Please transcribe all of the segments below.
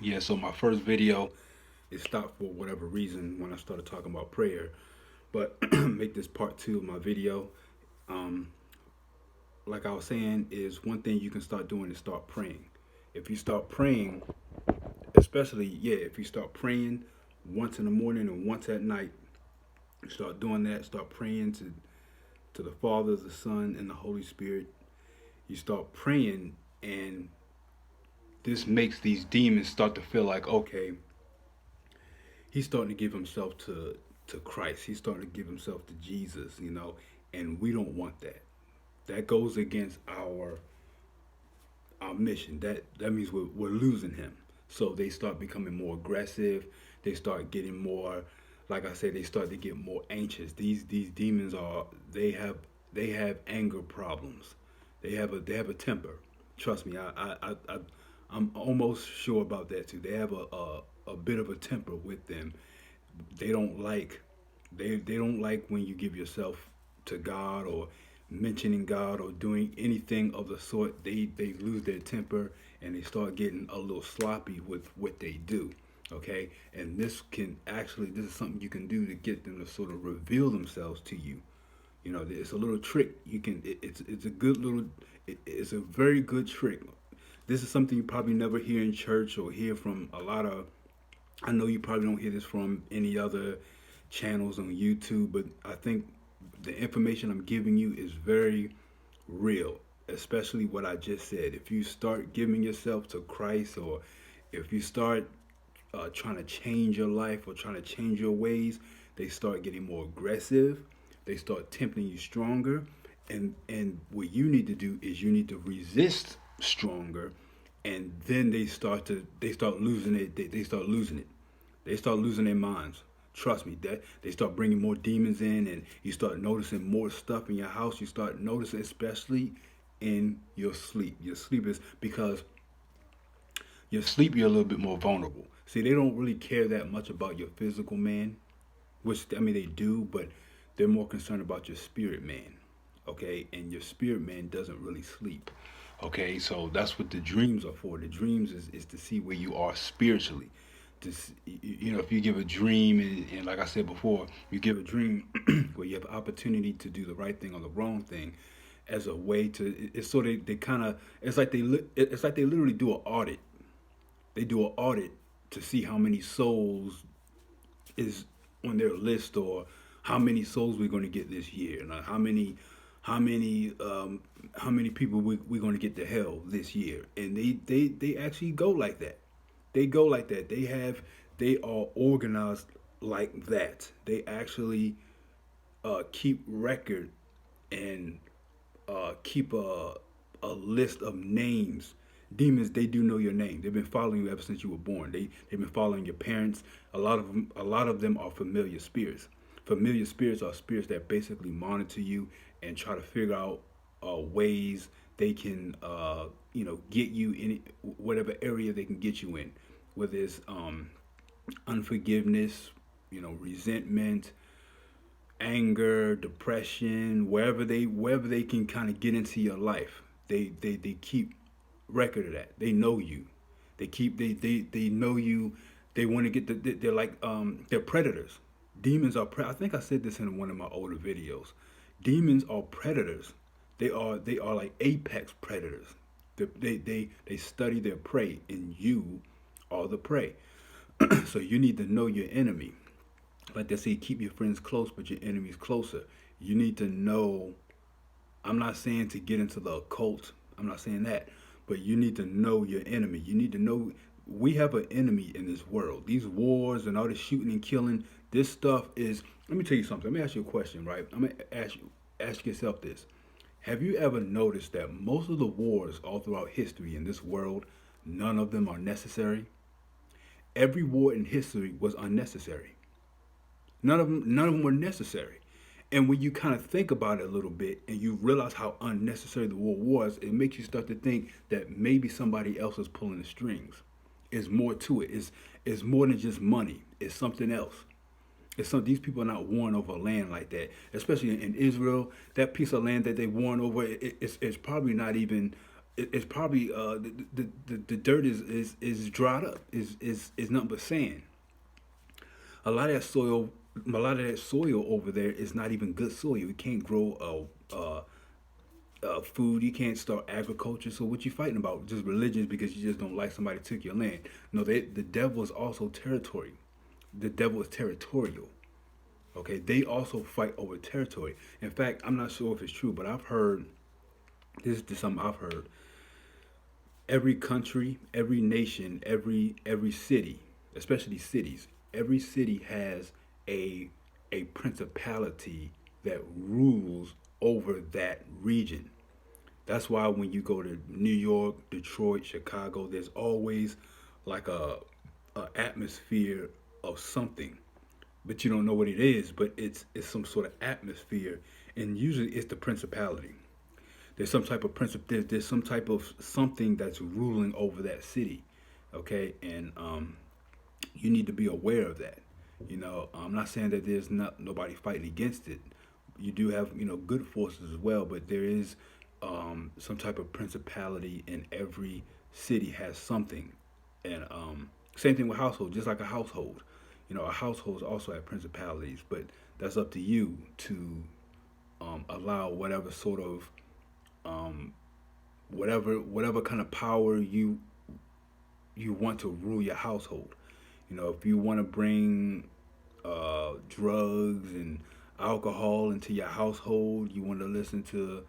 Yeah, so my first video, it stopped for whatever reason when I started talking about prayer. But make this part two of my video. Um, like I was saying, is one thing you can start doing is start praying. If you start praying, especially, yeah, if you start praying once in the morning and once at night, start doing that, start praying to the Father, the Son, and the Holy Spirit. You start praying, and this makes these demons start to feel like, okay, he's starting to give himself to Christ. He's starting to give himself to Jesus, and we don't want that. That goes against our mission. That means we're losing him. So they start becoming more aggressive. They start getting more, like I said, they start to get more anxious. These demons are they have anger problems. They have a temper. Trust me, I'm almost sure about that too. They have a bit of a temper with them. They don't like they don't like when you give yourself to God or mentioning God or doing anything of the sort. They lose their temper and they start getting a little sloppy with what they do. Okay, and this is something you can do to get them to sort of reveal themselves to you. It's a little trick you can. It's a good little. It's a very good trick. This is something you probably never hear in church or hear from a lot of. I know you probably don't hear this from any other channels on YouTube, but I think the information I'm giving you is very real, especially what I just said. If you start giving yourself to Christ, or if you start trying to change your life or trying to change your ways, they start getting more aggressive. They start tempting you stronger, and what you need to do is you need to resist stronger, and then they start losing it. They start losing it. They start losing their minds. Trust me, that they start bringing more demons in, and you start noticing more stuff in your house. You start noticing, especially in your sleep. Your sleep is because your sleep, you're a little bit more vulnerable. See, they don't really care that much about your physical man, which I mean they do, but they're more concerned about your spirit man. Okay, and your spirit man doesn't really sleep. Okay, so that's what the dreams are for. The dreams is to see where you are spiritually. If you give a dream, and like I said before, you give a dream where you have opportunity to do the right thing or the wrong thing, as a way to, it's sort of, they kind of, it's like they literally do an audit. They do an audit to see how many souls is on their list, or how many souls we're going to get this year, and how many how many people we're going to get to hell this year. And they actually go like that. They go like that. They are organized like that. They actually keep record, and keep a list of names. Demons, they do know your name. They've been following you ever since you were born. They've been following your parents. A lot of them are familiar spirits. Familiar spirits are spirits that basically monitor you and try to figure out ways they can get you in whatever area they can get you in, whether it's unforgiveness, resentment, anger, depression, wherever they can kind of get into your life. They keep record of that. They know you. They know you. They want to get they're like they're predators. Demons are I think I said this in one of my older videos. Demons are predators. They are like apex predators. They study their prey, and you are the prey. So you need to know your enemy. Like they say, keep your friends close, but your enemies closer. You need to know. I'm not saying to get into the occult. I'm not saying that, but you need to know your enemy. You need to know we have an enemy in this world. These wars and all this shooting and killing. This stuff is. Let me tell you something. Let me ask you a question, right? I'm gonna ask yourself this. Have you ever noticed that most of the wars all throughout history in this world, none of them are necessary? Every war in history was unnecessary. None of them were necessary. And when you kind of think about it a little bit and you realize how unnecessary the war was, it makes you start to think that maybe somebody else is pulling the strings. There's more to it. It's more than just money. It's something else. These people are not warring over land like that, especially in Israel. That piece of land that they warring over, it's probably not even. it's probably the dirt is dried up. Is nothing but sand. A lot of that soil, a lot of that soil over there is not even good soil. You can't grow food. You can't start agriculture. So what you fighting about? Just religions because you just don't like somebody took your land. No, the devil is also territory. The devil is territorial. Okay, they also fight over territory. In fact, I'm not sure if it's true, but I've heard this is just something I've heard. Every country, every nation, every city, especially cities, every city has a a principality that rules over that region. That's why when you go to New York, Detroit, Chicago, there's always like a atmosphere of something, but you don't know what it is. But it's some sort of atmosphere, and usually it's the principality. There's some type of principle. There's some type of something that's ruling over that city, okay, and you need to be aware of that. I'm not saying that there's not nobody fighting against it. You do have good forces as well, but there is some type of principality in every city has something, and same thing with household. Just like a household, a household also have principalities, but that's up to you to allow whatever sort of um, whatever kind of power you want to rule your household. If you want to bring drugs and alcohol into your household, you want to listen to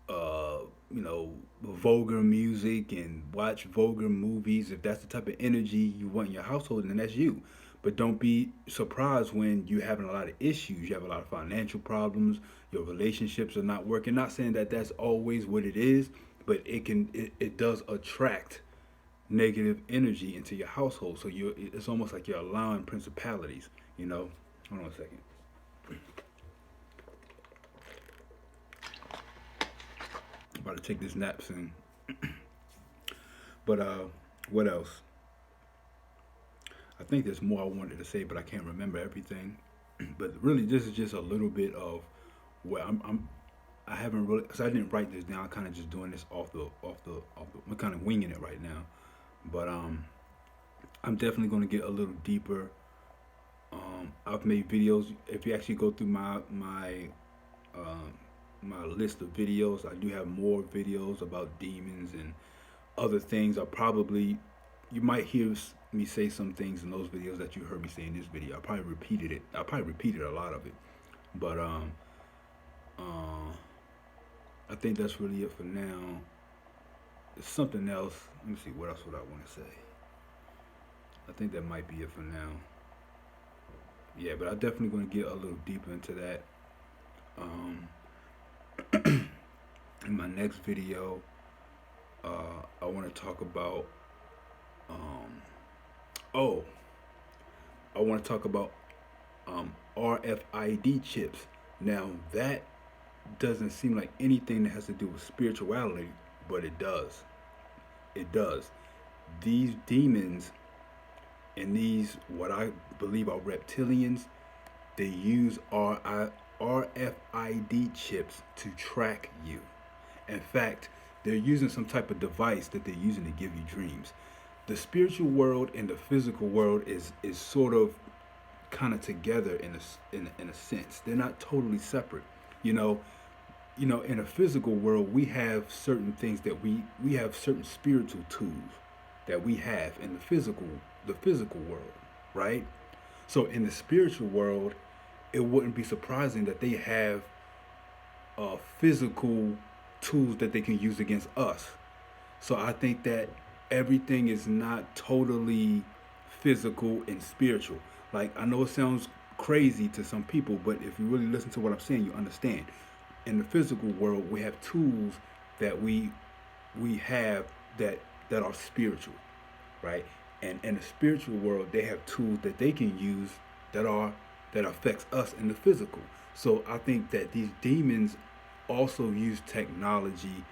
uh, vulgar music and watch vulgar movies. If that's the type of energy you want in your household, then that's you. But don't be surprised when you're having a lot of issues. You have a lot of financial problems. Your relationships are not working. Not saying that that's always what it is, but it does attract negative energy into your household. So it's almost like you're allowing principalities. Hold on a second. I'm about to take this nap soon. But what else? I think there's more I wanted to say, but I can't remember everything. But really, this is just a little bit of where I haven't really, because I didn't write this down. I'm kind of just doing this I'm kind of winging it right now. But I'm definitely going to get a little deeper. I've made videos. If you actually go through uh, my list of videos, I do have more videos about demons and other things. You might hear me say some things in those videos that you heard me say in this video. I probably repeated it. I probably repeated a lot of it, but uh, I think that's really it for now. There's something else. Let me see. What else would I want to say? I think that might be it for now. Yeah, but I'm definitely going to get a little deeper into that um, in my next video. I want to talk about. Um, oh, I want to talk about RFID chips. Now that doesn't seem like anything that has to do with spirituality, but it does. It does. These demons and these what I believe are reptilians, they use RFID chips to track you. In fact, they're using some type of device that they're using to give you dreams. The spiritual world and the physical world is sort of kind of together in a sense. They're not totally separate. You know, in a physical world, we have certain things that we have certain spiritual tools that we have in the physical world, right? So in the spiritual world, it wouldn't be surprising that they have physical tools that they can use against us. So I think that everything is not totally physical and spiritual. Like I know it sounds crazy to some people, but if you really listen to what I'm saying, you understand. In the physical world, we have tools that we have that are spiritual, right? And in the spiritual world, they have tools that they can use that affects us in the physical. So I think that these demons also use technology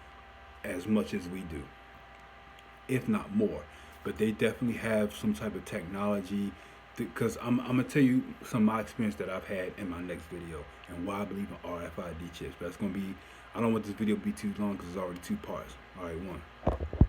as much as we do, if not more. But they definitely have some type of technology. Because I'm gonna tell you some of my experience that I've had in my next video and why I believe in RFID chips. That's gonna be I don't want this video to be too long because it's already two parts. All right, one.